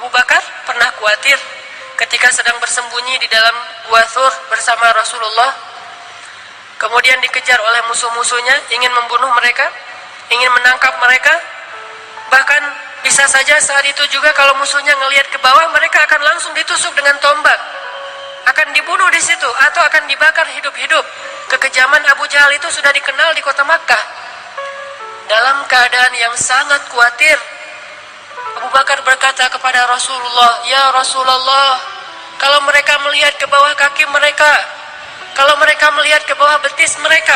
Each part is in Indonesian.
Abu Bakar pernah khawatir ketika sedang bersembunyi di dalam Gua Thur bersama Rasulullah, kemudian dikejar oleh musuh-musuhnya, ingin membunuh mereka, ingin menangkap mereka. Bahkan bisa saja saat itu juga kalau musuhnya ngelihat ke bawah, mereka akan langsung ditusuk dengan tombak, akan dibunuh di situ atau akan dibakar hidup-hidup. Kekejaman Abu Jahal itu sudah dikenal di kota Makkah. Dalam keadaan yang sangat khawatir, Abu Bakar berkata kepada Rasulullah, "Ya Rasulullah, kalau mereka melihat ke bawah kaki mereka, kalau mereka melihat ke bawah betis mereka,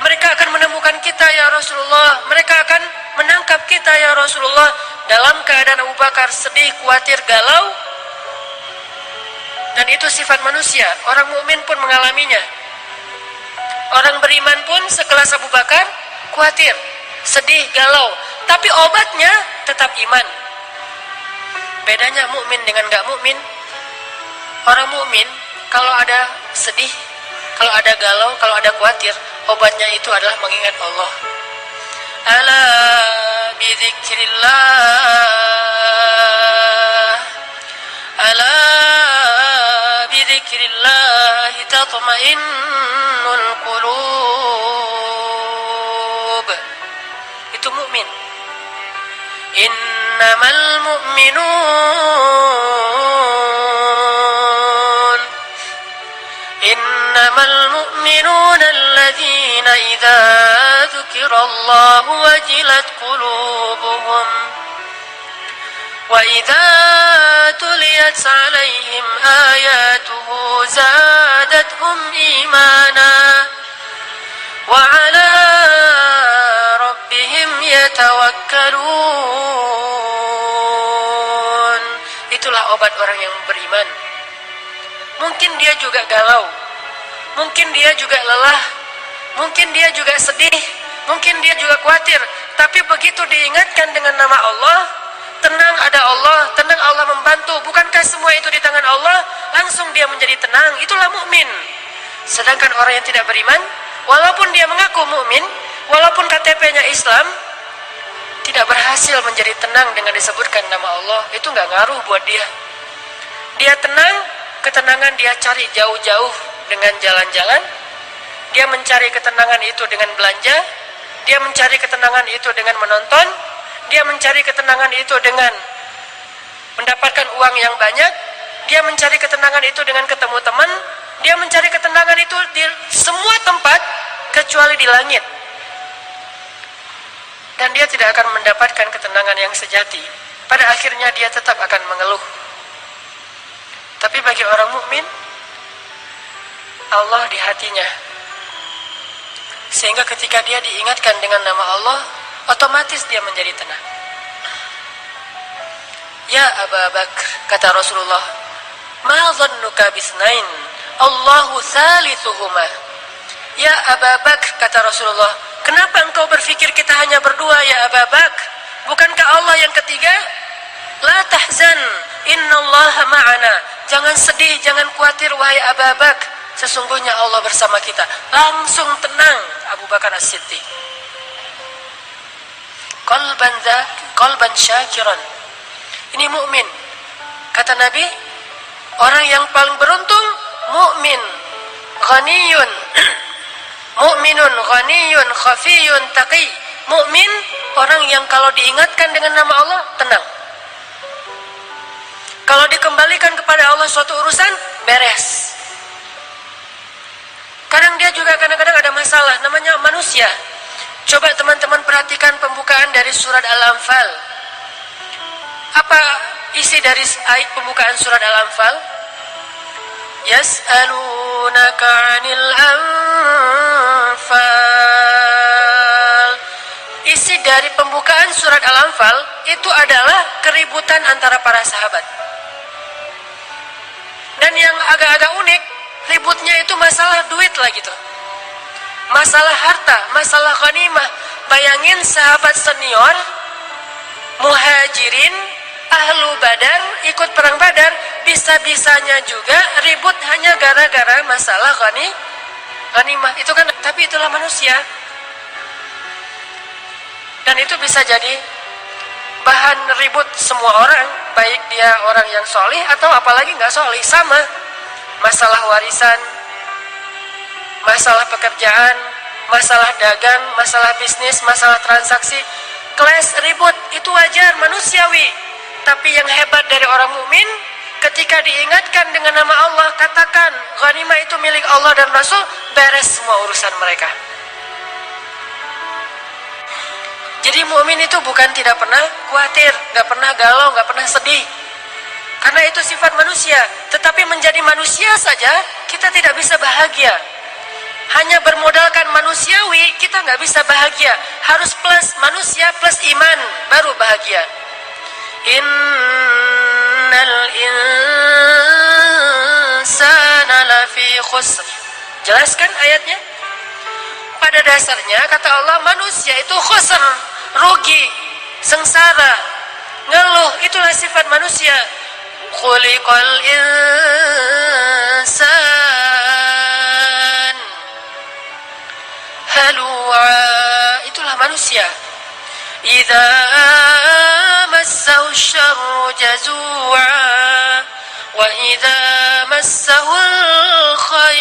mereka akan menemukan kita ya Rasulullah, mereka akan menangkap kita ya Rasulullah." Dalam keadaan Abu Bakar sedih, khawatir, galau, dan itu sifat manusia. Orang mukmin pun mengalaminya. Orang beriman pun sekelas Abu Bakar khawatir, sedih, galau, tapi obatnya tetap iman. Bedanya mukmin dengan gak mukmin. Orang mukmin kalau ada sedih, kalau ada galau, kalau ada khawatir, obatnya itu adalah mengingat Allah. Ala bidzikrillah, ala bidzikrillah tatma'innul qulub. Itu mukmin. Innamal mu'minun, innamal mu'minun alladzina idza dzukirallahu wajilat qulubuhum wa idza tuliyat 'alaihim ayatuhu zadatuhum imana wa 'ala rabbihim yatawakkalun. Itulah obat orang yang beriman. Mungkin dia juga galau, mungkin dia juga lelah, mungkin dia juga sedih, mungkin dia juga khawatir, tapi begitu diingatkan dengan nama Allah, tenang, ada Allah, tenang, Allah membantu. Bukankah semua itu di tangan Allah? Langsung dia menjadi tenang. Itulah mukmin. Sedangkan orang yang tidak beriman, walaupun dia mengaku mukmin, walaupun KTP-nya Islam, tidak berhasil menjadi tenang dengan disebutkan nama Allah. Itu nggak ngaruh buat dia. Dia tenang, ketenangan dia cari jauh-jauh dengan jalan-jalan. Dia mencari ketenangan itu dengan belanja. Dia mencari ketenangan itu dengan menonton. Dia mencari ketenangan itu dengan mendapatkan uang yang banyak. Dia mencari ketenangan itu dengan ketemu teman. Dia mencari ketenangan itu di semua tempat kecuali di langit. Dan dia tidak akan mendapatkan ketenangan yang sejati. Pada akhirnya dia tetap akan mengeluh. Tapi bagi orang mukmin, Allah di hatinya. Sehingga ketika dia diingatkan dengan nama Allah, otomatis dia menjadi tenang. Ya Abu Bakar, kata Rasulullah, ma dhannuka bisnain, Allahu thalithuhuma. Ya Abu Bakar, kata Rasulullah, kenapa engkau berpikir kita hanya berdua ya Abu Bakar? Bukankah Allah yang ketiga? La tahzan, innallaha ma'ana. Jangan sedih, jangan khawatir wahai Abu Bakar, sesungguhnya Allah bersama kita. Langsung tenang Abu Bakar As-Siddiq. Qalban syakiran. Ini mukmin. Kata Nabi, orang yang paling beruntung mukmin, ghaniyun, mukminun ghaniyun khafiyun taqi. Mukmin orang yang kalau diingatkan dengan nama Allah tenang. Kalau dikembalikan kepada Allah suatu urusan beres. Kadang dia juga kadang-kadang ada masalah, namanya manusia. Coba teman-teman perhatikan pembukaan dari surat Al-Anfal. Apa isi dari ayat pembukaan surat Al-Anfal? Yas'alunaka 'anil anfal. Isi dari pembukaan surat Al-Anfal itu adalah keributan antara para sahabat. Dan yang agak-agak unik, ributnya itu masalah duit lah gitu. Masalah harta, masalah ghanimah. Bayangin sahabat senior, muhajirin, ahlu badar, ikut perang badar, bisa-bisanya juga ribut hanya gara-gara masalah ghanimah. Itu kan, tapi itulah manusia. Dan itu bisa jadi bahan ribut semua orang, baik dia orang yang solih atau apalagi nggak solih, sama. Masalah warisan, masalah pekerjaan, masalah dagang, masalah bisnis, masalah transaksi, clash, ribut, itu wajar, manusiawi. Tapi yang hebat dari orang mukmin, ketika diingatkan dengan nama Allah, katakan ghanimah itu milik Allah dan Rasul, beres semua urusan mereka. Jadi mukmin itu bukan tidak pernah khawatir, nggak pernah galau, nggak pernah sedih, karena itu sifat manusia. Tetapi menjadi manusia saja kita tidak bisa bahagia. Hanya bermodalkan manusiawi kita nggak bisa bahagia. Harus plus manusia plus iman baru bahagia. Innal insana lafi khusr. Jelaskan ayatnya. Pada dasarnya kata Allah, manusia itu khusr, rugi, sengsara, ngeluh, itulah sifat manusia. Khuliqal insan halu'a, itulah manusia. Idza massahu syarru jazu'a wa idza massahu al-khair